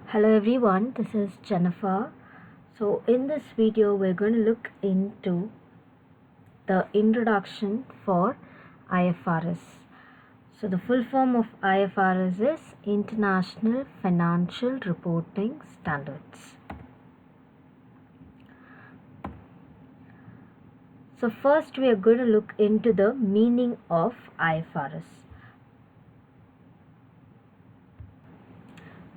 Hello everyone, this is Jennifer. So in this video we're going to look into the introduction for IFRS. So the full form of IFRS is International Financial Reporting Standards. So first we are going to look into the meaning of IFRS.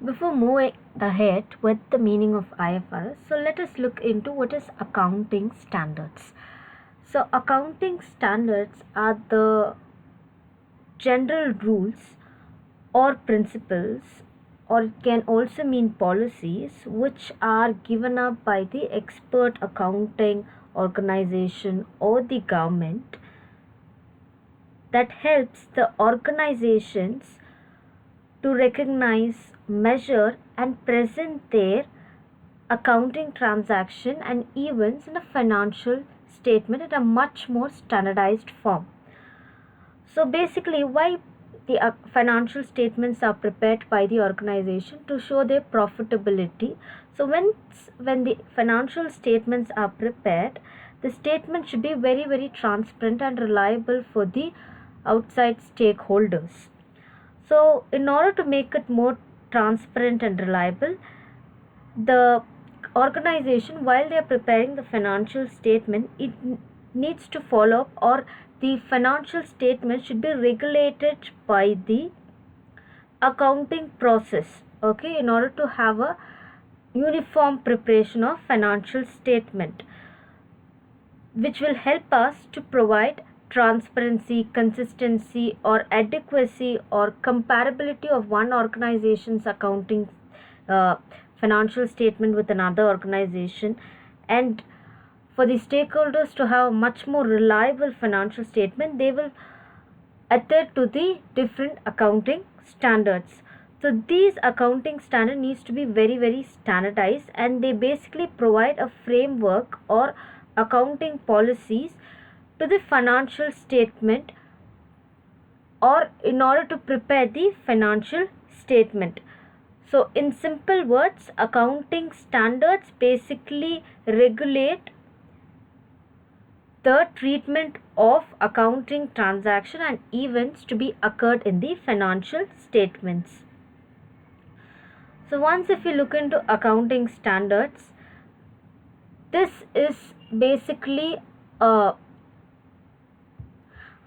Before moving ahead with the meaning of IFRS, so let us look into what is accounting standards. So accounting standards are the general rules or principles, or it can also mean policies, which are given up by the expert accounting organization or the government that helps the organizations to recognize, measure, and present their accounting transaction and events in a financial statement in a much more standardized form. So basically, why the financial statements are prepared by the organization to show their profitability. So when the financial statements are prepared, the statement should be very transparent and reliable for the outside stakeholders. So in order to make it more transparent and reliable, the organization, while they are preparing the financial statement, it needs to follow up, or the financial statement should be regulated by the accounting process, okay, in order to have a uniform preparation of financial statement, which will help us to provide transparency, consistency, or adequacy or comparability of one organization's accounting financial statement with another organization, and for the stakeholders to have a much more reliable financial statement, they will adhere to the different accounting standards. So these accounting standard needs to be very standardized, and they basically provide a framework or accounting policies to the financial statement, or in order to prepare the financial statement. So in simple words, accounting standards basically regulate the treatment of accounting transaction and events to be occurred in the financial statements. So once if you look into accounting standards, this is basically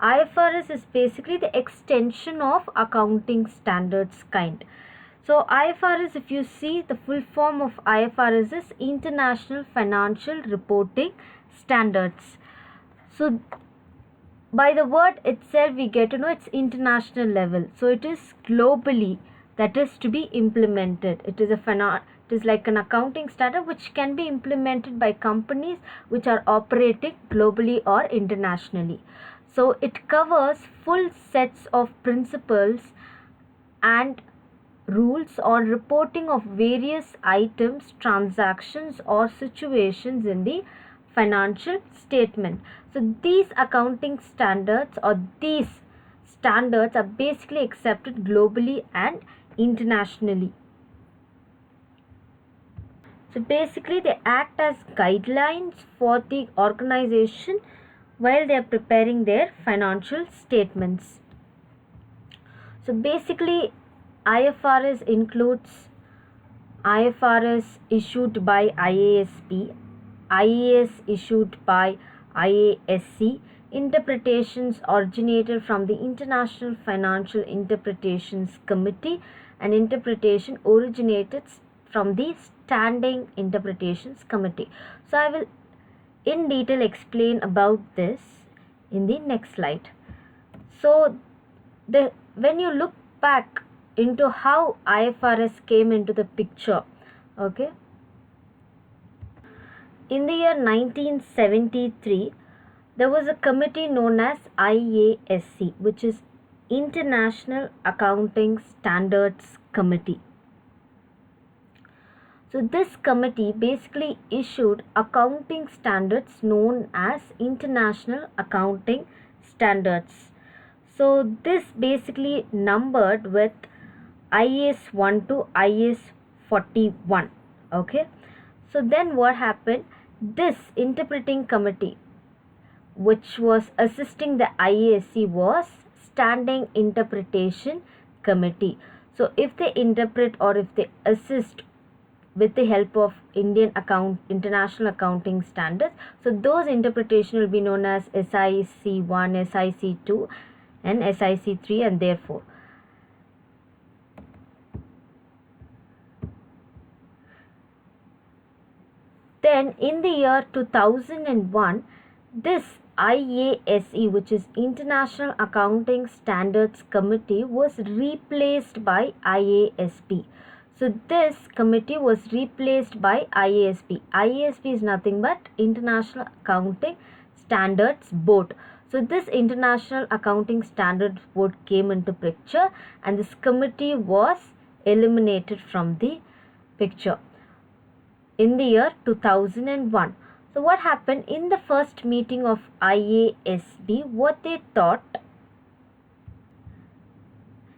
IFRS is basically the extension of accounting standards kind. So IFRS, if you see, the full form of IFRS is International Financial Reporting Standards. So by the word itself we get to know it's international level, so it is globally that is to be implemented. It is like an accounting standard which can be implemented by companies which are operating globally or internationally. So it covers full sets of principles and rules on reporting of various items, transactions, or situations in the financial statement. So these accounting standards, or these standards, are basically accepted globally and internationally. So basically they act as guidelines for the organization while they are preparing their financial statements. So basically IFRS includes IFRS issued by IASB, IAS issued by IASC, interpretations originated from the International Financial Interpretations Committee, and interpretation originated from the Standing Interpretations Committee. So I will in detail explain about this in the next slide. So when you look back into how IFRS came into the picture, okay, in the year 1973 there was a committee known as IASC, which is International Accounting Standards Committee. So this committee basically issued accounting standards known as International Accounting Standards. So this basically numbered with IAS 1 to IAS 1941. Okay, so then what happened? This interpreting committee, which was assisting the IASC, was Standing Interpretation Committee. So if they interpret or if they assist with the help of international accounting standards, so those interpretation will be known as SIC 1, SIC 2 and SIC 3, and therefore then in the year 2001, this IASE, which is International Accounting Standards Committee, was replaced by IASB. So this committee was replaced by IASB. IASB is nothing but International Accounting Standards Board. So this International Accounting Standards Board came into picture, and this committee was eliminated from the picture in the year 2001. So what happened in the first meeting of IASB? What they thought,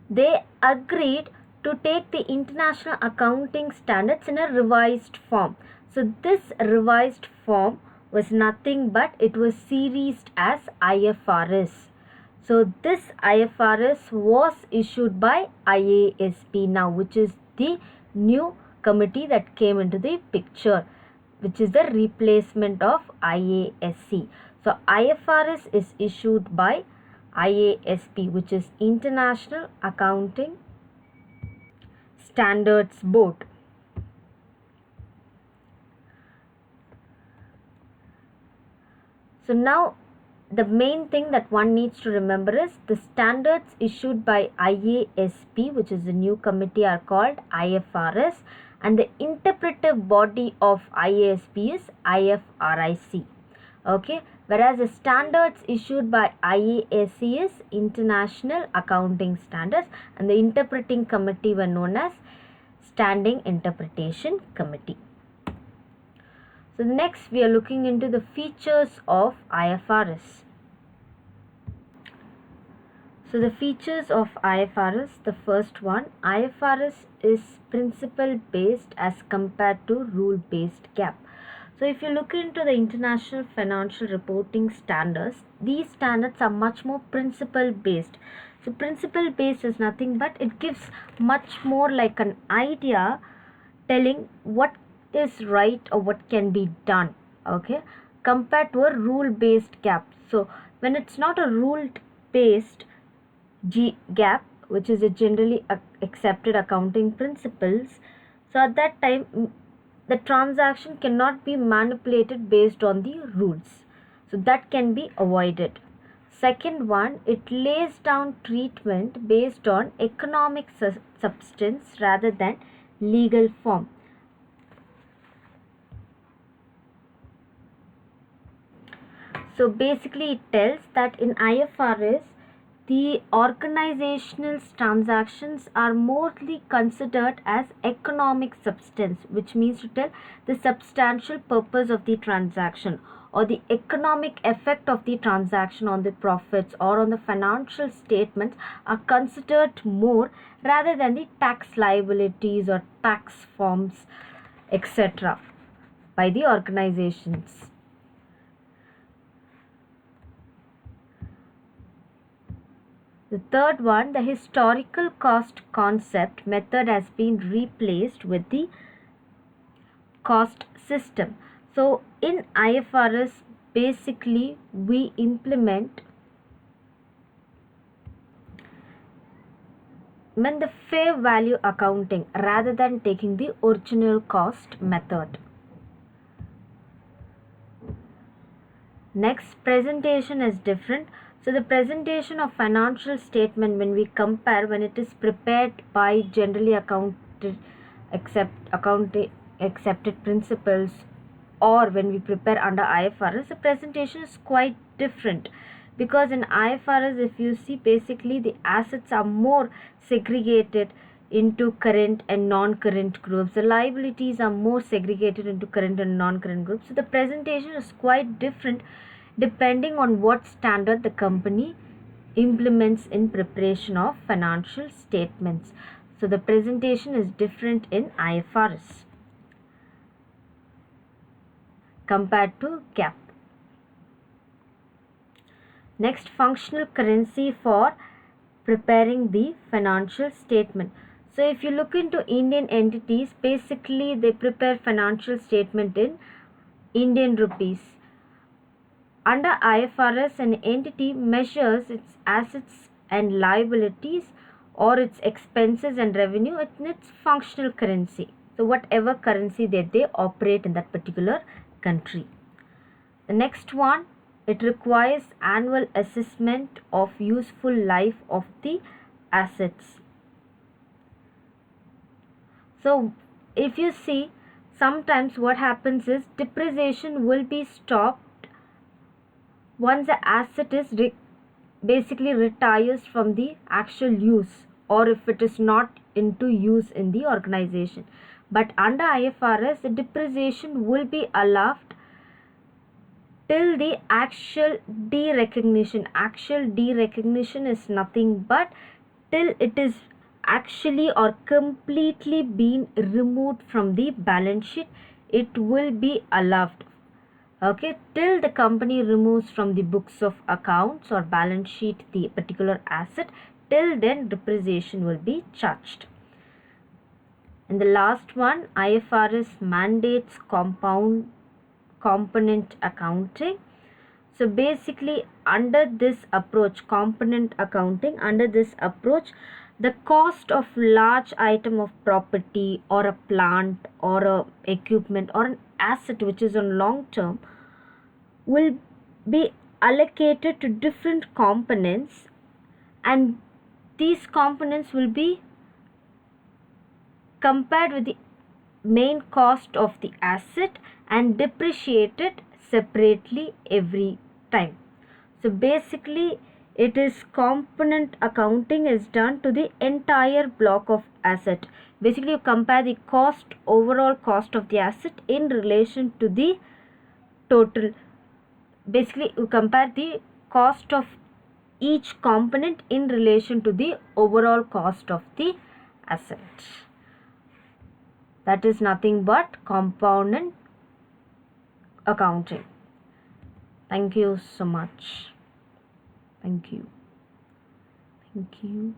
they agreed to take the international accounting standards in a revised form. So this revised form was nothing but it was series as IFRS. So this IFRS was issued by IASB now, which is the new committee that came into the picture, which is the replacement of IASC. So IFRS is issued by IASB, which is International Accounting Standards Board. So now the main thing that one needs to remember is the standards issued by IASB, which is the new committee, are called IFRS, and the interpretive body of IASB is IFRIC. Okay, whereas the standards issued by IASC is International Accounting Standards, and the interpreting committee were known as Standing Interpretation Committee. So next we are looking into the features of IFRS. So the features of IFRS, the first one, IFRS is principle based as compared to rule based GAAP. So if you look into the international financial reporting standards, these standards are much more principle based. So principle based is nothing but it gives much more like an idea telling what is right or what can be done, okay, compared to a rule based GAAP. So when it's not a rule based GAAP, which is a generally accepted accounting principles, so at that time the transaction cannot be manipulated based on the rules, so that can be avoided. Second one, it lays down treatment based on economic substance rather than legal form. So basically it tells that in IFRS, the organizational transactions are mostly considered as economic substance, which means to tell the substantial purpose of the transaction or the economic effect of the transaction on the profits or on the financial statements are considered more rather than the tax liabilities or tax forms, etc. by the organizations. The third one, the historical cost concept method has been replaced with the cost system. So in IFRS, basically we implement the fair value accounting rather than taking the original cost method. Next, presentation is different. So the presentation of financial statement, when we compare, when it is prepared by generally accepted principles, or when we prepare under IFRS, the presentation is quite different, because in IFRS, if you see, basically the assets are more segregated into current and non-current groups. The liabilities are more segregated into current and non-current groups. So the presentation is quite different depending on what standard the company implements in preparation of financial statements. So the presentation is different in IFRS compared to GAAP. Next, functional currency for preparing the financial statement. So if you look into Indian entities, basically they prepare financial statement in Indian rupees. Under IFRS, an entity measures its assets and liabilities or its expenses and revenue in its functional currency. So whatever currency that they operate in that particular country. The next one, it requires annual assessment of useful life of the assets. So if you see, sometimes what happens is depreciation will be stopped once the asset is basically retires from the actual use, or if it is not into use in the organization. But under IFRS, the depreciation will be allowed till the actual derecognition. Actual derecognition is nothing but till it is actually or completely been removed from the balance sheet, it will be allowed. Okay, till the company removes from the books of accounts or balance sheet the particular asset, till then depreciation will be charged. And the last one, IFRS mandates component accounting. So basically under this approach, component accounting, under this approach, the cost of large item of property or a plant or a equipment or an asset which is on long term will be allocated to different components, and these components will be compared with the main cost of the asset and depreciated separately every time. So basically it is component accounting is done to the entire block of asset. Basically you compare the cost, overall cost of the asset in relation to the total. Basically you compare the cost of each component in relation to the overall cost of the asset. That is nothing but component accounting. Thank you so much. Thank you. Thank you.